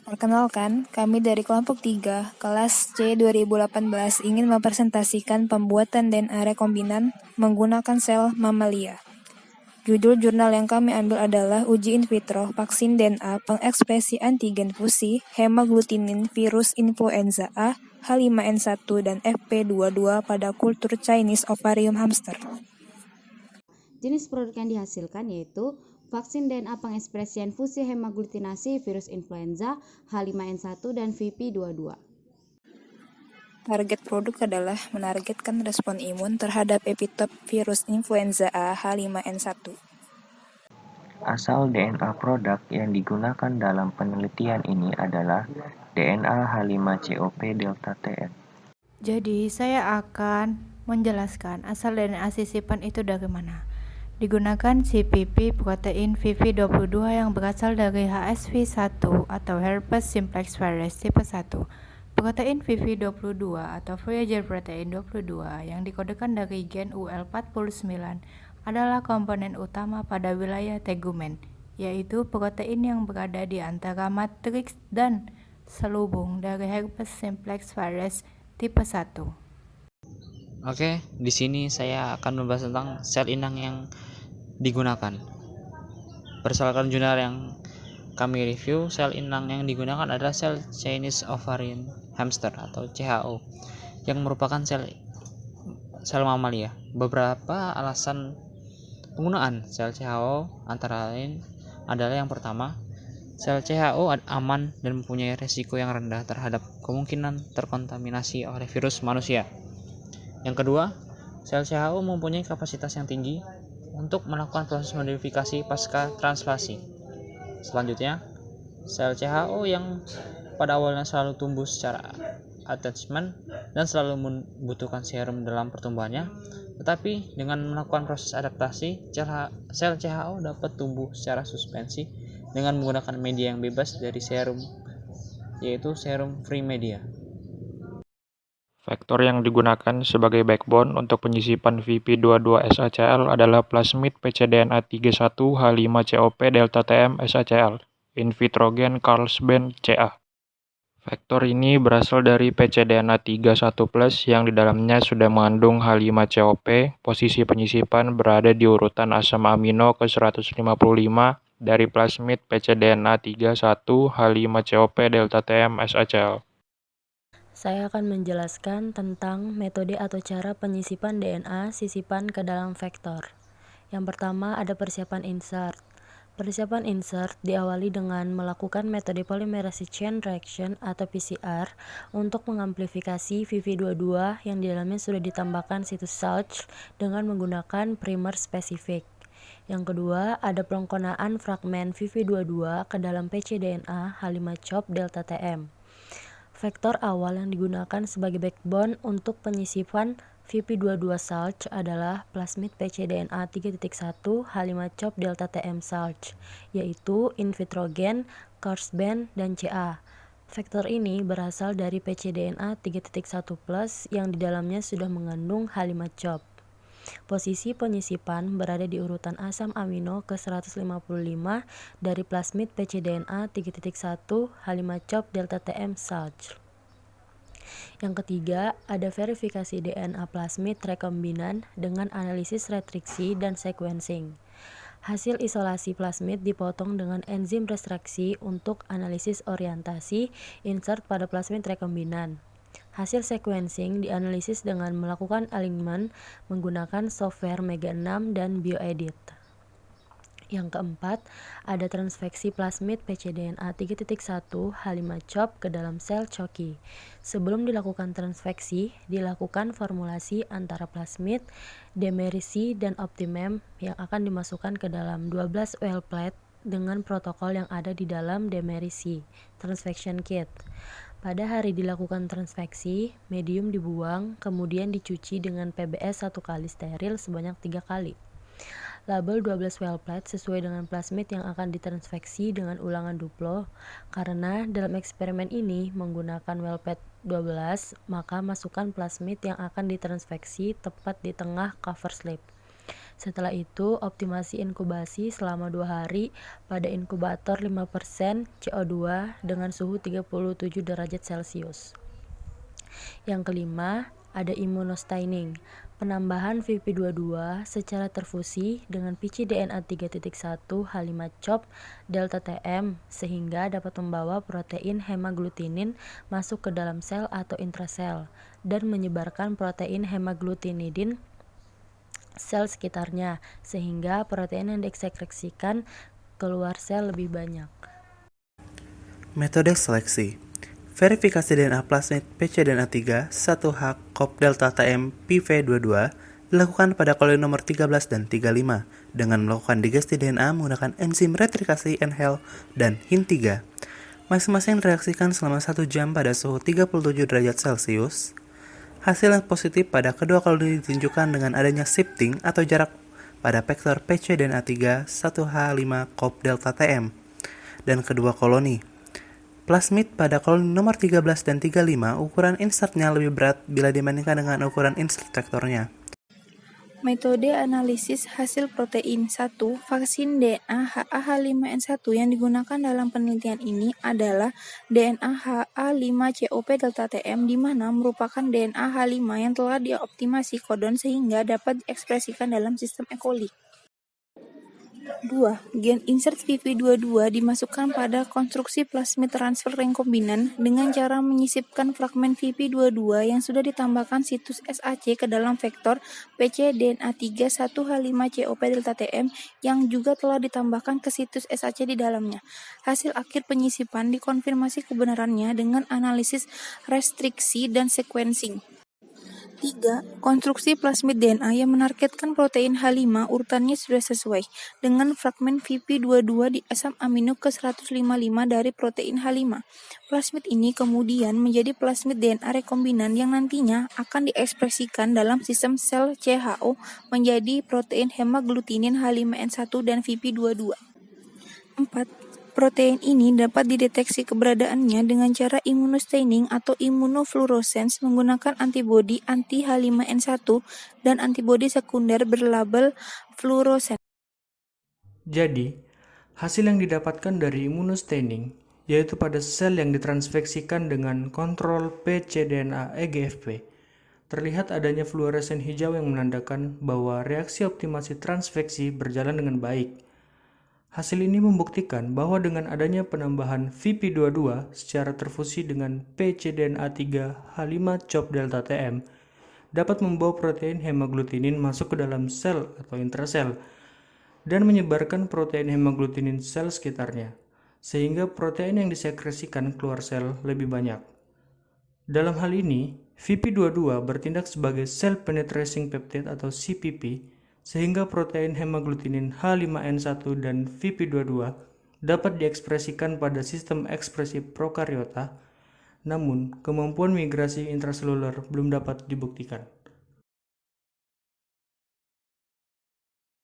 Perkenalkan, kami dari kelompok 3, kelas C 2018 ingin mempresentasikan pembuatan DNA rekombinan menggunakan sel mamalia. Judul jurnal yang kami ambil adalah Uji in vitro vaksin DNA pengekspresi antigen fusi hemaglutinin virus influenza A, H5N1 dan FP22 pada kultur Chinese ovarium hamster. Jenis produk yang dihasilkan yaitu vaksin DNA pengekspresian fusi hemaglutinasi virus influenza H5N1 dan VP22. Target produk adalah menargetkan respon imun terhadap epitop virus influenza A H5N1. Asal DNA produk yang digunakan dalam penelitian ini adalah DNA H5COP delta TM. Jadi, saya akan menjelaskan asal DNA sisipan itu dari mana. Digunakan CPP protein VV22 yang berasal dari HSV1 atau herpes simplex virus tipe 1. Protein VV22 atau Voyager protein 22 yang dikodekan dari gen UL49 adalah komponen utama pada wilayah tegumen, yaitu protein yang berada di antara matriks dan selubung dari herpes simplex virus tipe 1. Oke, di sini saya akan membahas tentang sel inang yang digunakan. Berdasarkan jurnal yang kami review, sel inang yang digunakan adalah sel Chinese ovarian hamster atau CHO yang merupakan sel mamalia. Beberapa alasan penggunaan sel CHO antara lain adalah yang pertama, sel CHO aman dan mempunyai resiko yang rendah terhadap kemungkinan terkontaminasi oleh virus manusia. Yang kedua, sel CHO mempunyai kapasitas yang tinggi untuk melakukan proses modifikasi pasca translasi. Selanjutnya, sel CHO yang pada awalnya selalu tumbuh secara attachment dan selalu membutuhkan serum dalam pertumbuhannya, tetapi dengan melakukan proses adaptasi, sel CHO dapat tumbuh secara suspensi dengan menggunakan media yang bebas dari serum, yaitu serum free media. Vektor yang digunakan sebagai backbone untuk penyisipan VP22-SACL adalah plasmid pcDNA 31H5COP delta TM SACL, in vitro gen Carlsbad CA. Vektor ini berasal dari pcDNA 31+ yang di dalamnya sudah mengandung H5COP. Posisi penyisipan berada di urutan asam amino ke-155 dari plasmid pcDNA 31H5COP delta TM SACL. Saya akan menjelaskan tentang metode atau cara penyisipan DNA sisipan ke dalam vektor. Yang pertama ada persiapan insert. Persiapan insert diawali dengan melakukan metode polymerase chain reaction atau PCR untuk mengamplifikasi VV22 yang di dalamnya sudah ditambahkan situs Salch dengan menggunakan primer spesifik. Yang kedua, ada pengkonaan fragmen VV22 ke dalam pcDNA H5COP delta TM. Vektor awal yang digunakan sebagai backbone untuk penyisipan VP22 Salch adalah plasmid pcDNA 3.1 H5COP delta TM Salch, yaitu in vitro gen, Carlsbad, dan CA. Vektor ini berasal dari pcDNA 3.1+ yang di dalamnya sudah mengandung H5COP. Posisi penyisipan berada di urutan asam amino ke-155 dari plasmid pcDNA 3.1 H5COP delta TM Salch. Yang ketiga, ada verifikasi DNA plasmid rekombinan dengan analisis restriksi dan sequencing. Hasil isolasi plasmid dipotong dengan enzim restraksi untuk analisis orientasi insert pada plasmid rekombinan. Hasil sequencing dianalisis dengan melakukan alignment menggunakan software Mega6 dan BioEdit. Yang keempat, ada transfeksi plasmid pcDNA 3.1 H5COP ke dalam sel coki. Sebelum dilakukan transfeksi, dilakukan formulasi antara plasmid, demerisi, dan optimem yang akan dimasukkan ke dalam 12 well plate dengan protokol yang ada di dalam demerisi, transfection kit. Pada hari dilakukan transfeksi, medium dibuang, kemudian dicuci dengan PBS 1 kali steril sebanyak 3 kali. Label 12 well plate sesuai dengan plasmid yang akan ditransfeksi dengan ulangan duplo, karena dalam eksperimen ini menggunakan well plate 12, maka masukkan plasmid yang akan ditransfeksi tepat di tengah cover slip. Setelah itu, optimasi inkubasi selama 2 hari pada inkubator 5% CO2 dengan suhu 37 derajat Celcius. Yang kelima, ada immunostaining, penambahan VP22 secara terfusi dengan pcDNA 3.1 H5-CoP delta TM sehingga dapat membawa protein hemaglutinin masuk ke dalam sel atau intrasel dan menyebarkan protein hemaglutinidin sel sekitarnya sehingga protein yang dieksekresikan keluar sel lebih banyak. Metode seleksi. Verifikasi DNA plasmid pcDNA3 1H CoP delta TM PV22 dilakukan pada koloni nomor 13 dan 35 dengan melakukan digesti DNA menggunakan enzim retrikasi NHEL dan HIN3. Masing-masing direaksikan selama 1 jam pada suhu 37 derajat Celcius. Hasil yang positif pada kedua koloni ditunjukkan dengan adanya shifting atau jarak pada vektor pcDNA3 1H5 CoP delta TM dan kedua koloni. Plasmid pada koloni nomor 13 dan 35 ukuran insertnya lebih berat bila dibandingkan dengan ukuran insert vektornya. Metode analisis hasil protein 1 vaksin DNA HA-H5N1 yang digunakan dalam penelitian ini adalah DNA HA5CoP delta TM di mana merupakan DNA H5 yang telah dioptimasi kodon sehingga dapat diekspresikan dalam sistem E. coli. 2. Gen insert VP22 dimasukkan pada konstruksi plasmid transfer rekombinan dengan cara menyisipkan fragmen VP22 yang sudah ditambahkan situs SAC ke dalam vektor pcDNA3 1H5CoP delta TM yang juga telah ditambahkan ke situs SAC di dalamnya. Hasil akhir penyisipan dikonfirmasi kebenarannya dengan analisis restriksi dan sequencing. 3. Konstruksi plasmid DNA yang menargetkan protein H5 urutannya sudah sesuai dengan fragmen VP22 di asam amino ke-155 dari protein H5. Plasmid ini kemudian menjadi plasmid DNA rekombinan yang nantinya akan diekspresikan dalam sistem sel CHO menjadi protein hemaglutinin H5N1 dan VP22. 4. Protein ini dapat dideteksi keberadaannya dengan cara immunostaining atau immunofluorescence menggunakan antibodi anti-H5N1 dan antibodi sekunder berlabel fluorescent. Jadi, hasil yang didapatkan dari immunostaining yaitu pada sel yang ditransfeksikan dengan kontrol pcDNA EGFP, terlihat adanya fluoresen hijau yang menandakan bahwa reaksi optimasi transfeksi berjalan dengan baik. Hasil ini membuktikan bahwa dengan adanya penambahan VP22 secara terfusi dengan pcDNA3 H5-CoP delta TM dapat membawa protein hemaglutinin masuk ke dalam sel atau intrasel dan menyebarkan protein hemaglutinin sel sekitarnya, sehingga protein yang disekresikan keluar sel lebih banyak. Dalam hal ini, VP22 bertindak sebagai cell penetrating peptide atau CPP, sehingga protein hemaglutinin H5N1 dan VP22 dapat diekspresikan pada sistem ekspresi prokariota, namun kemampuan migrasi intraseluler belum dapat dibuktikan.